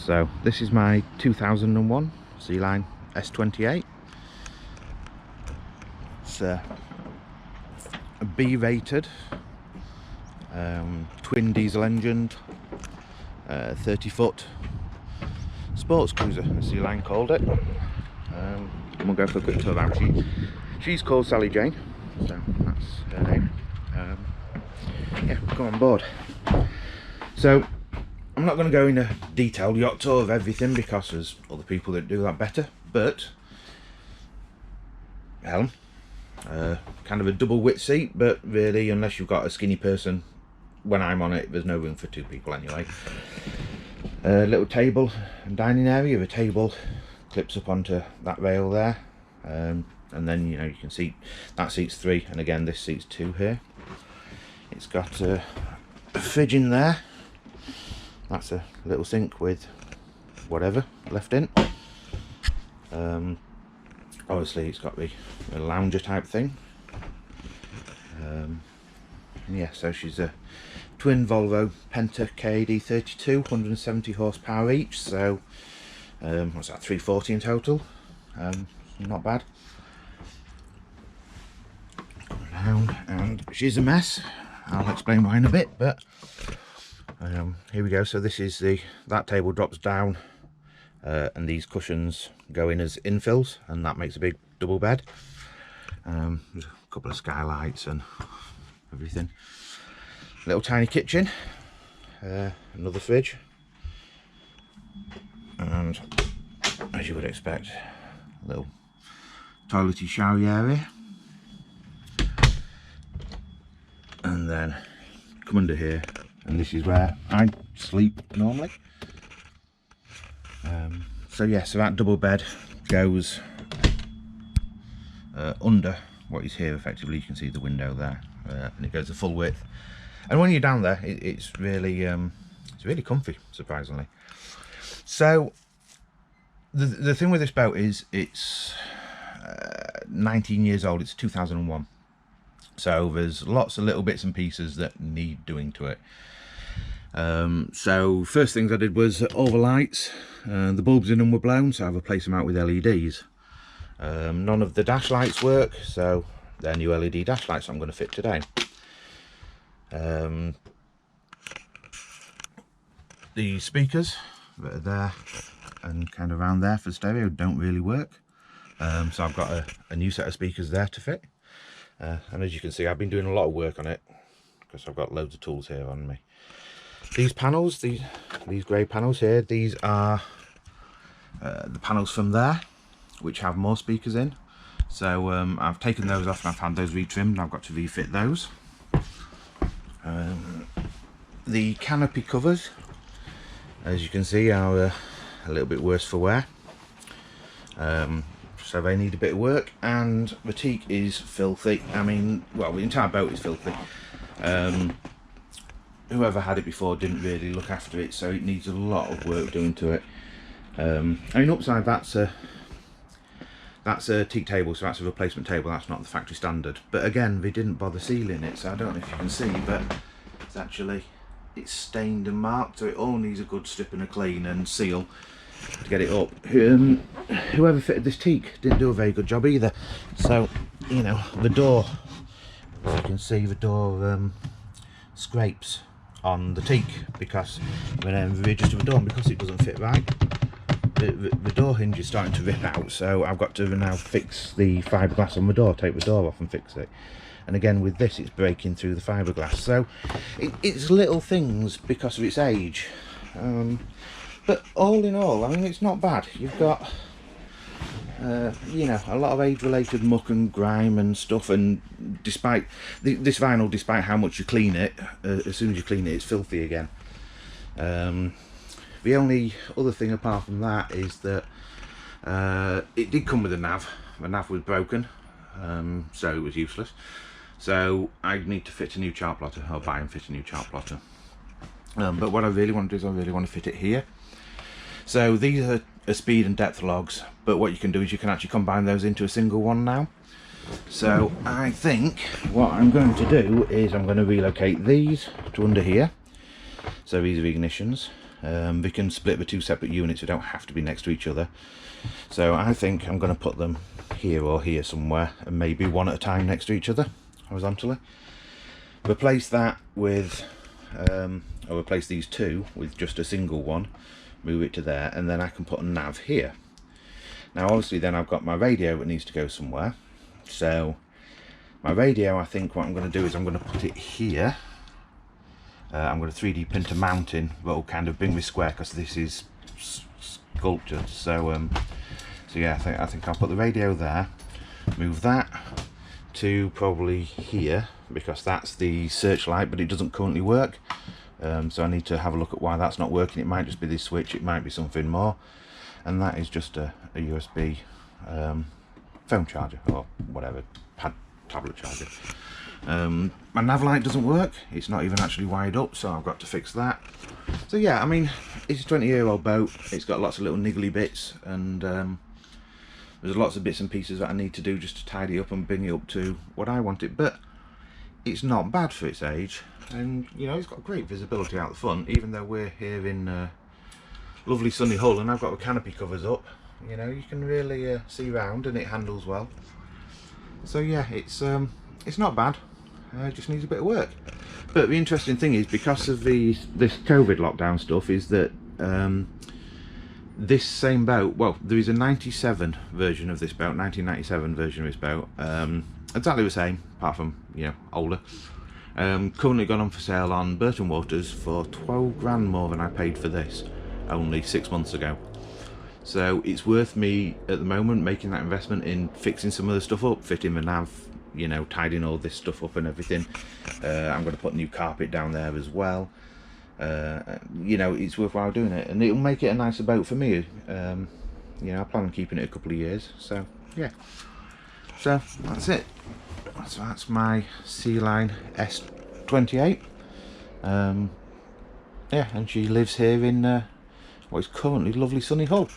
So this is my 2001 Sealine S28. It's a B-rated twin diesel engined 30-foot sports cruiser, as Sealine called it. We'll go for a quick tour around. She's called Sally Jane, so that's her name. Yeah, come on board. So I'm not going to go in a detailed yacht tour of everything because there's other people that do that better, but helm, kind of a double width seat, but really unless you've got a skinny person, when I'm on it there's no room for two people anyway. Little table and dining area. The table clips up onto that rail there, and then you can see that seats 3, and again this seats 2 here. It's got a fridge in there. That's a little sink with whatever left in. Obviously it's got the lounger type thing. Yeah, so she's a twin Volvo Penta KD32, 170 horsepower each, so what's that, 340 in total. Not bad. Around, and she's a mess. I'll explain why in a bit, but here we go. So this is that table drops down, and these cushions go in as infills, and that makes a big double bed. There's a couple of skylights and everything. Little tiny kitchen, another fridge, and as you would expect, a little toilety shower area. And then come under here, and this is where I sleep normally. So yeah, so that double bed goes under what is here effectively. You can see the window there, and it goes the full width. And when you're down there, it's really comfy, surprisingly. So the thing with this boat is it's 19 years old. It's 2001. So there's lots of little bits and pieces that need doing to it. So first things I did was all the lights. The bulbs in them were blown, so I've replaced them out with LEDs. None of the dash lights work, so they're new LED dash lights I'm going to fit today. The speakers that are there and kind of around there for stereo don't really work. So I've got a new set of speakers there to fit. And as you can see, I've been doing a lot of work on it because I've got loads of tools here on me. These panels, these grey panels here, these are the panels from there, which have more speakers in. So I've taken those off and I've had those retrimmed, and I've got to refit those. The canopy covers, as you can see, are a little bit worse for wear. So they need a bit of work, and the teak is filthy. I mean, well, the entire boat is filthy. Whoever had it before didn't really look after it, so it needs a lot of work doing to it. I mean, upside that's a teak table, so that's a replacement table. That's not the factory standard. But again, they didn't bother sealing it, so I don't know if you can see, but it's stained and marked, so it all needs a good strip and a clean and seal to get it up. Whoever fitted this teak didn't do a very good job either. So the door, as you can see, the door scrapes on the teak because when I readjusted the door, and because it doesn't fit right, the door hinge is starting to rip out. So I've got to now fix the fiberglass on the door, take the door off and fix it. And again with this, it's breaking through the fiberglass. So it's little things because of its age. But all in all, I mean, it's not bad. You've got, a lot of age-related muck and grime and stuff, and despite this vinyl, despite how much you clean it, as soon as you clean it, it's filthy again. The only other thing apart from that is that it did come with a nav. The nav was broken, so it was useless. So I need to fit a new chart plotter, or buy and fit a new chart plotter. But what I really want to do is I really want to fit it here. So these are speed and depth logs, but what you can do is you can actually combine those into a single one now. So I think what I'm going to do is I'm going to relocate these to under here. So these are ignitions. They can split the 2 separate units, they don't have to be next to each other. So I think I'm going to put them here or here somewhere, and maybe one at a time next to each other horizontally. Replace that with I'll replace these two with just a single one, move it to there, and then I can put a nav here. Now obviously then I've got my radio that needs to go somewhere, so my radio, I think what I'm going to do is I'm going to put it here. I'm going to 3D print a mountain that will kind of bring this square, because this is sculptured. So so yeah, I think I'll put the radio there, move that to probably here, because that's the searchlight, but it doesn't currently work. So I need to have a look at why that's not working. It might just be this switch, it might be something more, and that is just a USB phone charger or whatever, tablet charger. My nav light doesn't work, it's not even actually wired up, so I've got to fix that. So yeah, I mean, it's a 20-year-old boat, it's got lots of little niggly bits, and there's lots of bits and pieces that I need to do just to tidy up and bring it up to what I want it, but it's not bad for its age. And you know, it's got great visibility out the front, even though we're here in lovely sunny Hull and I've got the canopy covers up. You know, you can really see round, and it handles well. So yeah, it's not bad. It just needs a bit of work. But the interesting thing is, because of this COVID lockdown stuff, is that this same boat, well, there is a 97 version of this boat, 1997 version of this boat, exactly the same, apart from, you know, older. Currently gone on for sale on Burton Waters for 12 grand more than I paid for this only 6 months ago. So it's worth me at the moment making that investment in fixing some of the stuff up, fitting the nav, you know, tidying all this stuff up and everything. I'm going to put new carpet down there as well. You know, it's worthwhile doing it, and it'll make it a nicer boat for me. You know, I plan on keeping it a couple of years, so yeah. So that's it. So that's my Sealine S28. Yeah, and she lives here in what is currently lovely sunny Hull.